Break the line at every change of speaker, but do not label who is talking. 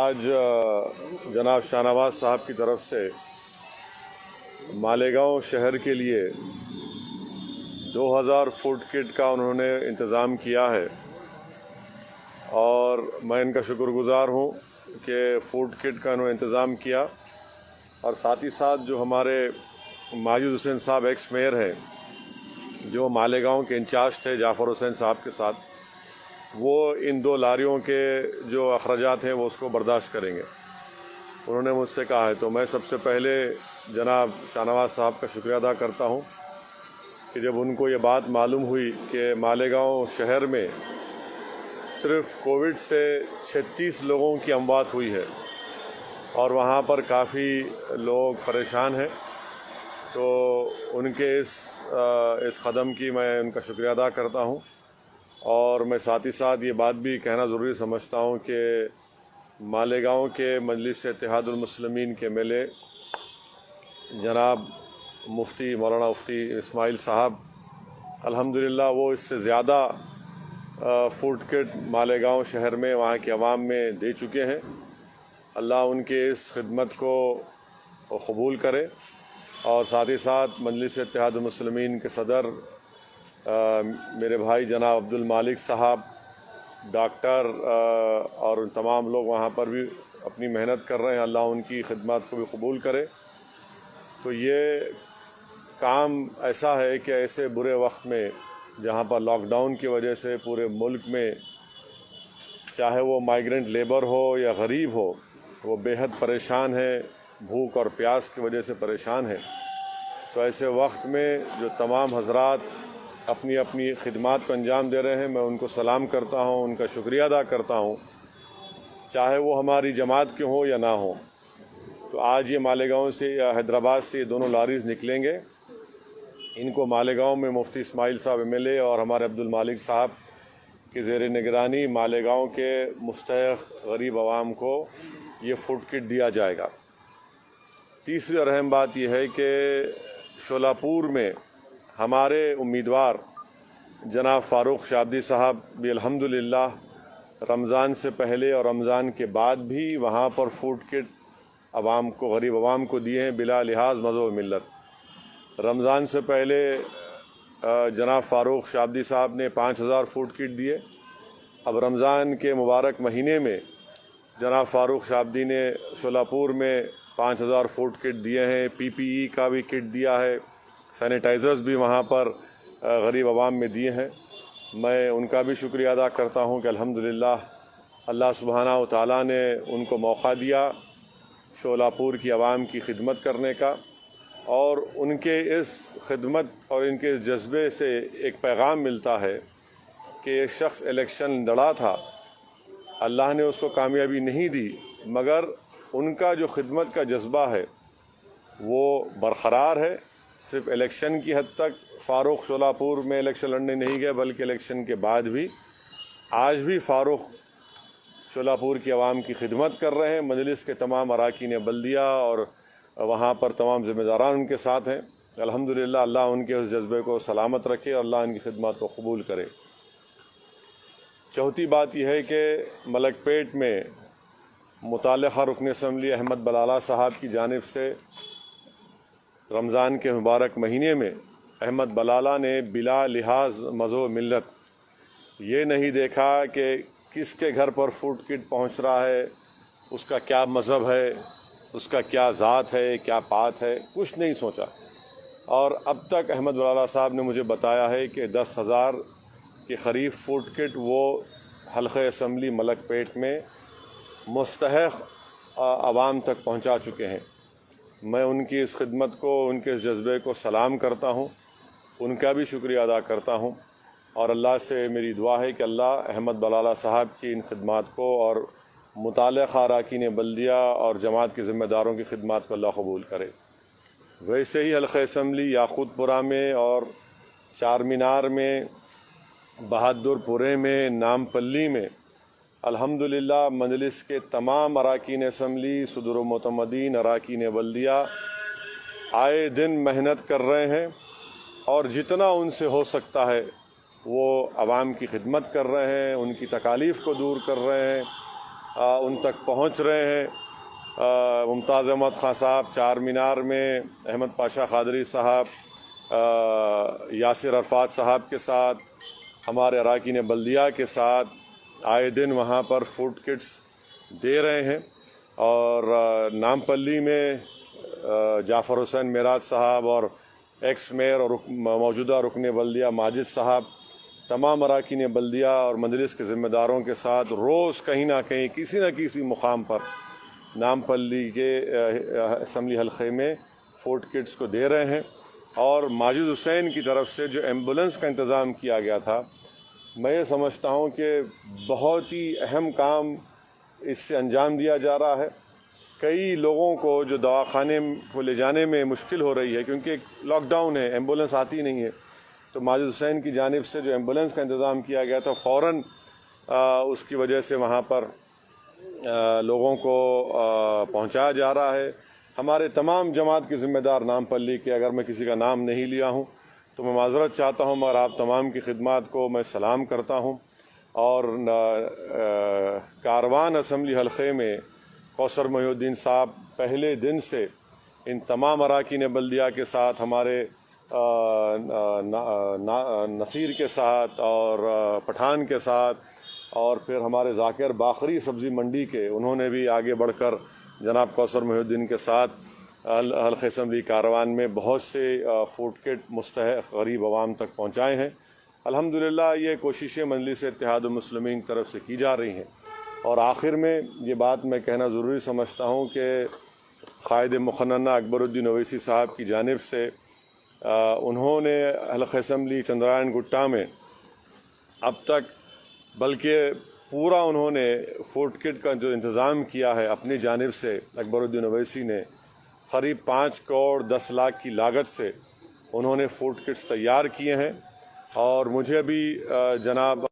آج جناب شاہ نواز صاحب کی طرف سے مالیگاؤں شہر کے لیے 2000 فوڈ کٹ کا انہوں نے انتظام کیا ہے اور میں ان کا شکر گزار ہوں کہ فوڈ کٹ کا انہوں نے انتظام کیا. اور ساتھ ہی ساتھ جو ہمارے ماجد حسین صاحب ایکس میئر ہیں جو مالیگاؤں کے انچارج تھے جعفر حسین صاحب کے ساتھ، وہ ان 2 لاریوں کے جو اخراجات ہیں وہ اس کو برداشت کریں گے. انہوں نے مجھ سے کہا ہے تو میں سب سے پہلے جناب شاہ نواز صاحب کا شکریہ ادا کرتا ہوں کہ جب ان کو یہ بات معلوم ہوئی کہ مالیگاؤں شہر میں صرف کووڈ سے 36 لوگوں کی اموات ہوئی ہے اور وہاں پر کافی لوگ پریشان ہیں، تو ان کے اس قدم کی میں ان کا شکریہ ادا کرتا ہوں. اور میں ساتھ ہی ساتھ یہ بات بھی کہنا ضروری سمجھتا ہوں کہ مالیگاؤں کے مجلس اتحاد المسلمین کے ایم ایل اے جناب مفتی مولانا مفتی اسماعیل صاحب الحمدللہ وہ اس سے زیادہ فوڈ کٹ مالیگاؤں شہر میں وہاں کے عوام میں دے چکے ہیں. اللہ ان کے اس خدمت کو قبول کرے. اور ساتھ ہی ساتھ مجلس اتحاد المسلمین کے صدر میرے بھائی جناب عبد المالک صاحب، ڈاکٹر اور تمام لوگ وہاں پر بھی اپنی محنت کر رہے ہیں، اللہ ان کی خدمات کو بھی قبول کرے. تو یہ کام ایسا ہے کہ ایسے برے وقت میں جہاں پر لاک ڈاؤن کی وجہ سے پورے ملک میں چاہے وہ مائیگرنٹ لیبر ہو یا غریب ہو وہ بے حد پریشان ہے، بھوک اور پیاس کی وجہ سے پریشان ہے. تو ایسے وقت میں جو تمام حضرات اپنی اپنی خدمات کو انجام دے رہے ہیں، میں ان کو سلام کرتا ہوں، ان کا شکریہ ادا کرتا ہوں، چاہے وہ ہماری جماعت کے ہوں یا نہ ہوں. تو آج یہ مالیگاؤں سے یا حیدرآباد سے یہ دونوں لاریز نکلیں گے. ان کو مالیگاؤں میں مفتی اسماعیل صاحب ایم ایل اے اور ہمارے عبد المالک صاحب کی زیر نگرانی مالیگاؤں کے مستحق غریب عوام کو یہ فوڈ کٹ دیا جائے گا. تیسری اور اہم بات یہ ہے کہ شولاپور میں ہمارے امیدوار جناب فاروق شابدی صاحب بھی الحمدللہ رمضان سے پہلے اور رمضان کے بعد بھی وہاں پر فوڈ کٹ عوام کو، غریب عوام کو دیے ہیں بلا لحاظ مذہب و ملت. رمضان سے پہلے جناب فاروق شابدی صاحب نے 5000 فوڈ کٹ دیے. اب رمضان کے مبارک مہینے میں جناب فاروق شابدی نے شولاپور میں 5000 فوڈ کٹ دیے ہیں. پی پی ای کا بھی کٹ دیا ہے، سینیٹائزرز بھی وہاں پر غریب عوام میں دیے ہیں. میں ان کا بھی شکریہ ادا کرتا ہوں کہ الحمدللہ اللہ سبحانہ و تعالیٰ نے ان کو موقع دیا شولاپور کی عوام کی خدمت کرنے کا، اور ان کے اس خدمت اور ان کے جذبے سے ایک پیغام ملتا ہے کہ ایک شخص الیکشن لڑا تھا، اللہ نے اس کو کامیابی نہیں دی، مگر ان کا جو خدمت کا جذبہ ہے وہ برقرار ہے. صرف الیکشن کی حد تک فاروق شولاپور میں الیکشن لڑنے نہیں گئے، بلکہ الیکشن کے بعد بھی آج بھی فاروق شولاپور کی عوام کی خدمت کر رہے ہیں. مجلس کے تمام اراکین بلدیہ اور وہاں پر تمام ذمہ داران ان کے ساتھ ہیں. الحمدللہ اللہ ان کے اس جذبے کو سلامت رکھے اور اللہ ان کی خدمات کو قبول کرے. چوتھی بات یہ ہے کہ ملک پیٹ میں متعلقہ رکن اسمبلی احمد بلالہ صاحب کی جانب سے رمضان کے مبارک مہینے میں احمد بلالہ نے بلا لحاظ مذہب و ملت یہ نہیں دیکھا کہ کس کے گھر پر فوڈ کٹ پہنچ رہا ہے، اس کا کیا مذہب ہے، اس کا کیا ذات ہے، کیا پات ہے، کچھ نہیں سوچا. اور اب تک احمد بلالہ صاحب نے مجھے بتایا ہے کہ 10,000 کے قریب فوڈ کٹ وہ حلقہ اسمبلی ملک پیٹ میں مستحق عوام تک پہنچا چکے ہیں. میں ان کی اس خدمت کو، ان کے اس جذبے کو سلام کرتا ہوں، ان کا بھی شکریہ ادا کرتا ہوں. اور اللہ سے میری دعا ہے کہ اللہ احمد بلالہ صاحب کی ان خدمات کو اور متعلقہ اراکین بلدیہ اور جماعت کے ذمہ داروں کی خدمات کو اللہ قبول کرے. ویسے ہی حلقہ اسمبلی یاقوت پورہ میں اور چار مینار میں، بہادر پورے میں، نام پلی میں الحمدللہ مجلس کے تمام اراکین اسمبلی، صدر و معتمدین، اراکین بلدیہ آئے دن محنت کر رہے ہیں اور جتنا ان سے ہو سکتا ہے وہ عوام کی خدمت کر رہے ہیں، ان کی تکالیف کو دور کر رہے ہیں. ان تک پہنچ رہے ہیں۔ ممتاز احمد خان صاحب چار مینار میں، احمد پاشا قادری صاحب، یاسر عرفات صاحب کے ساتھ، ہمارے اراکین بلدیہ کے ساتھ آئے دن وہاں پر فوڈ کٹس دے رہے ہیں۔ اور نامپلی میں جعفر حسین معراج صاحب اور ایکس میئر اور موجودہ رکن بلدیہ ماجد صاحب تمام اراکین بلدیہ اور مجلس کے ذمہ داروں کے ساتھ روز کہیں نہ کہیں کسی نہ کسی مقام پر نامپلی کے اسمبلی حلقے میں فوڈ کٹس کو دے رہے ہیں۔ اور ماجد حسین کی طرف سے جو ایمبولنس کا انتظام کیا گیا تھا، میں یہ سمجھتا ہوں کہ بہت ہی اہم کام اس سے انجام دیا جا رہا ہے۔ کئی لوگوں کو جو دواخانے کو لے جانے میں مشکل ہو رہی ہے کیونکہ لاک ڈاؤن ہے، ایمبولنس آتی نہیں ہے، تو ماجد حسین کی جانب سے جو ایمبولنس کا انتظام کیا گیا تھا فوراً اس کی وجہ سے وہاں پر لوگوں کو پہنچایا جا رہا ہے۔ ہمارے تمام جماعت کے ذمہ دار نامپلی کے، اگر میں کسی کا نام نہیں لیا ہوں تو میں معذرت چاہتا ہوں، مگر آپ تمام کی خدمات کو میں سلام کرتا ہوں۔ اور کاروان اسمبلی حلقے میں کوثر محی الدین صاحب پہلے دن سے ان تمام اراکین بلدیہ کے ساتھ، ہمارے نصیر کے ساتھ اور پٹھان کے ساتھ، اور پھر ہمارے ذاکر باقری سبزی منڈی کے، انہوں نے بھی آگے بڑھ کر جناب کوثر محی الدین کے ساتھ حلقہ اسمبلی کاروان میں بہت سے فوڈ کٹ مستحق غریب عوام تک پہنچائے ہیں۔ الحمدللہ یہ کوششیں مجلس اتحاد المسلمین کی طرف سے کی جا رہی ہیں۔ اور آخر میں یہ بات میں کہنا ضروری سمجھتا ہوں کہ قائد مقننہ اکبر الدین اویسی صاحب کی جانب سے انہوں نے حلقہ اسمبلی چندرائن گٹا میں اب تک، بلکہ پورا انہوں نے فوڈ کٹ کا جو انتظام کیا ہے اپنی جانب سے، اکبر الدین اویسی نے قریب 5 کروڑ 10 لاکھ کی لاگت سے انہوں نے فوڈ کٹس تیار کیے ہیں۔ اور مجھے بھی جناب